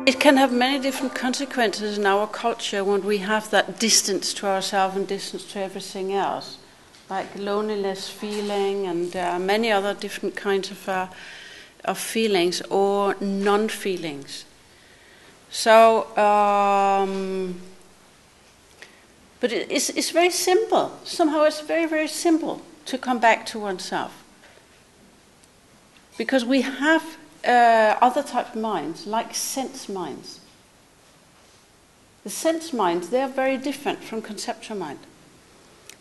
It can have many different consequences in our culture when we have that distance to ourselves and distance to everything else, like loneliness feeling and many other different kinds of feelings or non-feelings. So, but it's very simple. Somehow it's very, very simple to come back to oneself. Because we have other type of minds, like sense minds. The sense minds, they are very different from conceptual mind.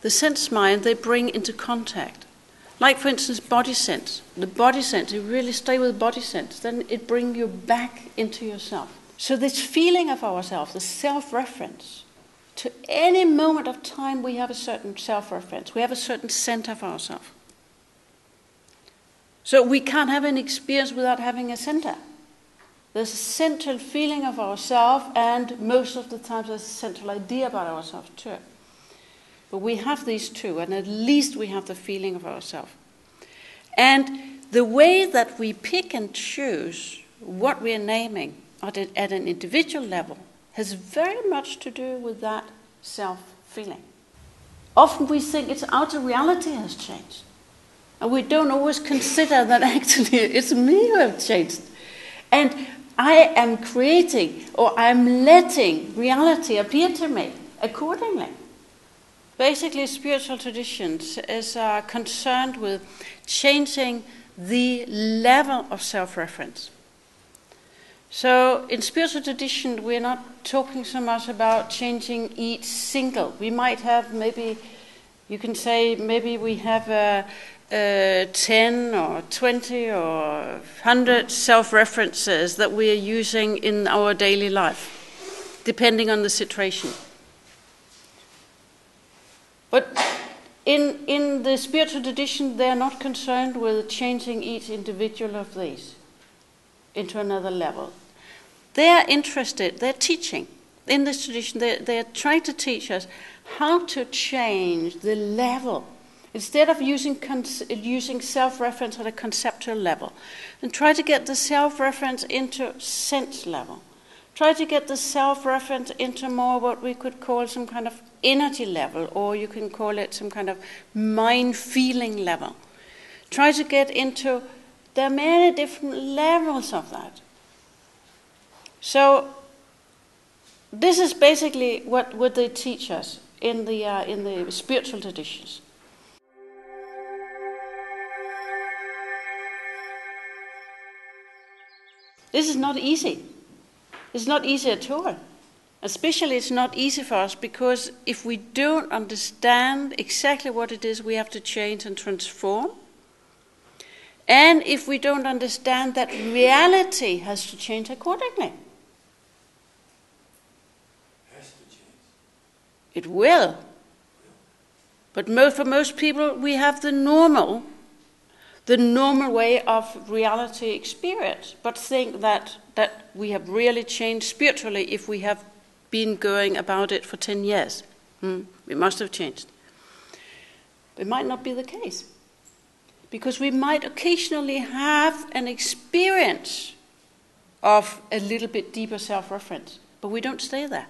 The sense mind, they bring into contact. Like, for instance, body sense. The body sense, you really stay with body sense, then it brings you back into yourself. So this feeling of ourselves, the self-reference, to any moment of time we have a certain self-reference. We have a certain center of ourselves. So we can't have an experience without having a center. There's a central feeling of ourselves, and most of the time there's a central idea about ourselves too. But we have these two, and at least we have the feeling of ourselves. And the way that we pick and choose what we are naming at an individual level has very much to do with that self-feeling. Often we think it's outer reality has changed. And we don't always consider that actually it's me who have changed. And I am creating, or I'm letting reality appear to me accordingly. Basically, spiritual traditions is concerned with changing the level of self-reference. So in spiritual tradition, we're not talking so much about changing each single. We might have maybe, you can say, maybe we have 10 or 20 or 100 self-references that we are using in our daily life, depending on the situation. But in the spiritual tradition, they are not concerned with changing each individual of these into another level. They are interested, they're teaching. In this tradition, they are trying to teach us how to change the level. Instead of using self-reference at a conceptual level, and try to get the self-reference into sense level. Try to get the self-reference into more what we could call some kind of energy level, or you can call it some kind of mind-feeling level. Try to get into, there are many different levels of that. So this is basically what they teach us in the spiritual traditions. This is not easy. It's not easy at all. Especially it's not easy for us because if we don't understand exactly what it is we have to change and transform, and if we don't understand that reality has to change accordingly. It will. But for most people, we have the normal way of reality experience, but think that we have really changed spiritually if we have been going about it for 10 years. We must have changed. It might not be the case, because we might occasionally have an experience of a little bit deeper self-reference, but we don't stay there.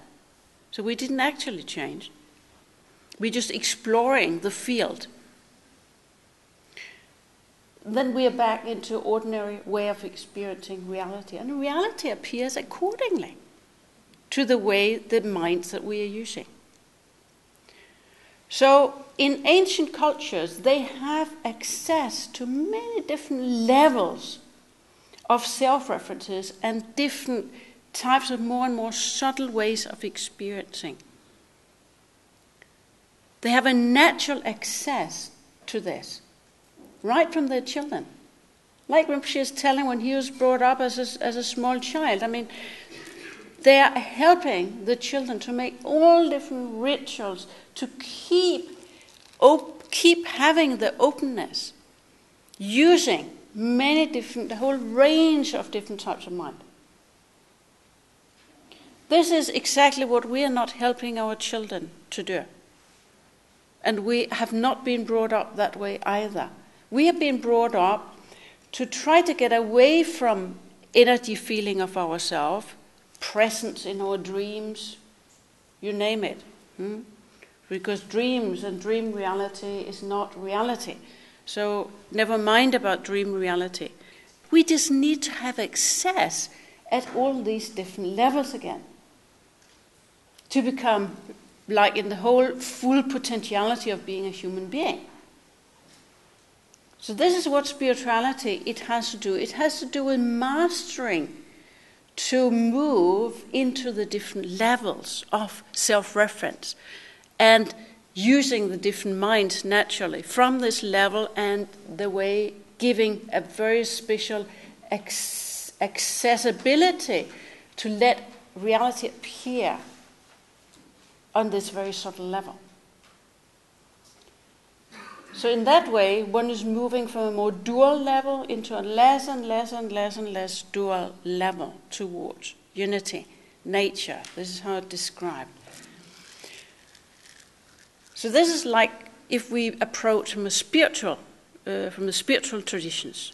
So we didn't actually change. We're just exploring the field. Then we are back into ordinary way of experiencing reality. And reality appears accordingly to the way, the minds that we are using. So in ancient cultures, they have access to many different levels of self-references and different types of more and more subtle ways of experiencing. They have a natural access to this, right from their children. Like when she is telling when he was brought up as a small child. I mean, they are helping the children to make all different rituals to keep having the openness, using the whole range of different types of mind. This is exactly what we are not helping our children to do. And we have not been brought up that way either. We have been brought up to try to get away from energy feeling of ourselves presence in our dreams, you name it. Because dreams and dream reality is not reality. So never mind about dream reality. We just need to have access at all these different levels again to become like in the whole full potentiality of being a human being. So this is what spirituality, it has to do. It has to do with mastering to move into the different levels of self-reference and using the different minds naturally from this level, and the way giving a very special accessibility to let reality appear on this very subtle level. So in that way, one is moving from a more dual level into a less and less and less and less dual level towards unity, nature. This is how it's described. So this is like if we approach from the spiritual traditions.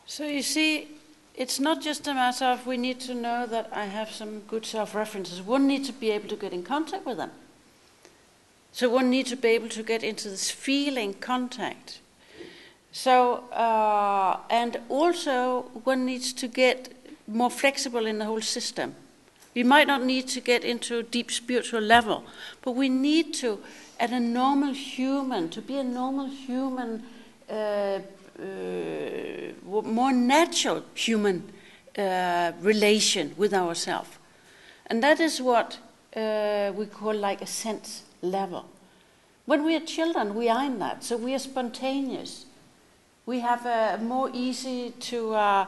So you see, it's not just a matter of we need to know that I have some good self-references. One needs to be able to get in contact with them. So one needs to be able to get into this feeling contact. So, and also one needs to get more flexible in the whole system. We might not need to get into a deep spiritual level, but we need to, at a normal human, to be a normal human, more natural human relation with ourselves. And that is what we call like a sense level. When we are children, we are in that, so we are spontaneous. We have more easy to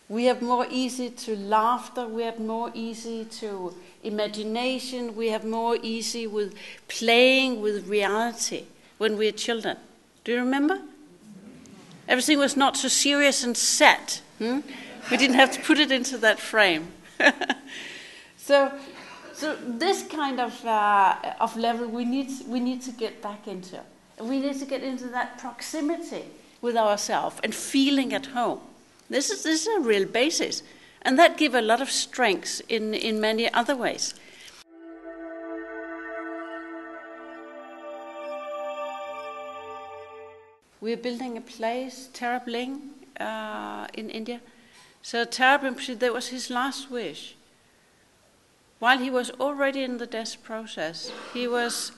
we have more easy to laughter, we have more easy to imagination, we have more easy with playing with reality when we are children. Do you remember? Everything was not so serious and set. We didn't have to put it into that frame. So this kind of level we need to get back into. We need to get into that proximity with ourselves and feeling at home. This is a real basis, and that gives a lot of strength in many other ways. We're building a place, Tarab Ling, in India. So Tarab, that was his last wish. While he was already in the death process, he was,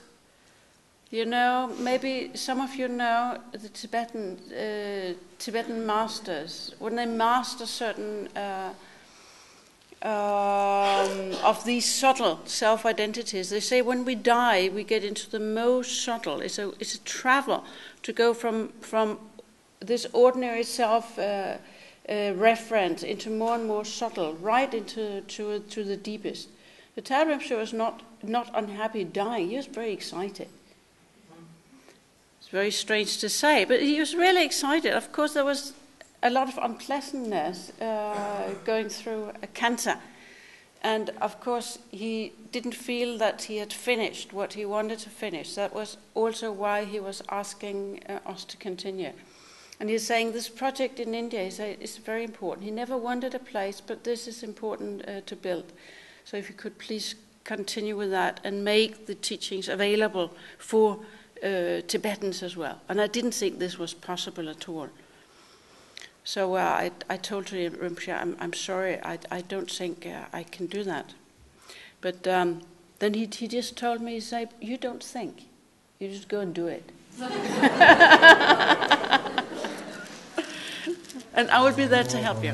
maybe some of you know the Tibetan masters. When they master certain of these subtle self-identities, they say when we die, we get into the most subtle. It's a travel to go from this ordinary self reference into more and more subtle, right into to the deepest. The Tarab was not unhappy dying. He was very excited. It's very strange to say, but he was really excited. Of course, there was a lot of unpleasantness going through a cancer. And of course, he didn't feel that he had finished what he wanted to finish. That was also why he was asking us to continue. And he's saying this project in India, he said, is very important. He never wanted a place, but this is important to build. So if you could please continue with that and make the teachings available for Tibetans as well. And I didn't think this was possible at all. So I told Rinpoche, I'm sorry, I don't think I can do that. But then he just told me, he said, you don't think, you just go and do it. And I will be there to help you.